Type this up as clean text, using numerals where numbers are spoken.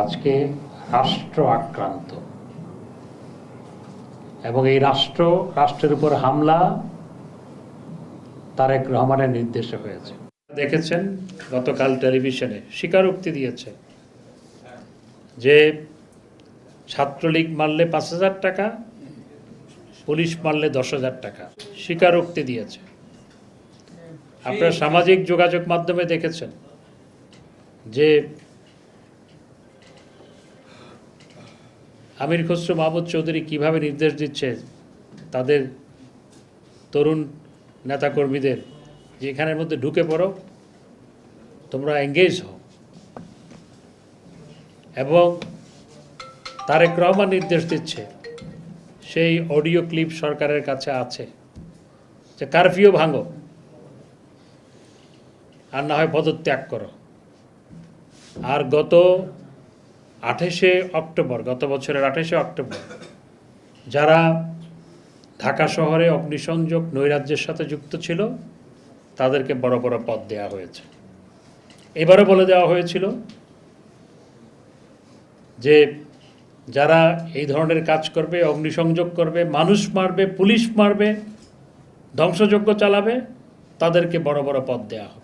আজকে রাষ্ট্র আক্রান্ত এবং এই রাষ্ট্রের উপর হামলা তারেক রহমানের নির্দেশে হয়েছে। দেখেছেন গতকাল টেলিভিশনে স্বীকারোক্তি দিয়েছে যে ছাত্রলীগ মারলে ৫,০০০ টাকা, পুলিশ মারলে ১০,০০০ টাকা, স্বীকারোক্তি দিয়েছে। আপনারা সামাজিক যোগাযোগ মাধ্যমে দেখেছেন যে আমির খসরু মাহমুদ চৌধুরী কিভাবে নির্দেশ দিচ্ছে তাদের তরুণ নেতাকর্মীদের যে এখানের মধ্যে ঢুকে পড়ো, তোমরা এঙ্গেজ হও। এবং তারেক রহমান নির্দেশ দিচ্ছে, সেই অডিও ক্লিপ সরকারের কাছে আছে, যে কারফিউ ভাঙো আর না হয় পদত্যাগ করো। আর গত 28শে অক্টোবর, গত বছরের 28শে অক্টোবর যারা ঢাকা শহরে অগ্নিসংযোগ নৈরাজ্যের সাথে যুক্ত ছিল তাদেরকে বড় বড় পদ দেওয়া হয়েছে। এবারও বলে দেওয়া হয়েছিল যে যারা এই ধরনের কাজ করবে, অগ্নিসংযোগ করবে, মানুষ মারবে, পুলিশ মারবে, ধ্বংসযজ্ঞ চালাবে, তাদেরকে বড় বড় পদ দেওয়া হবে।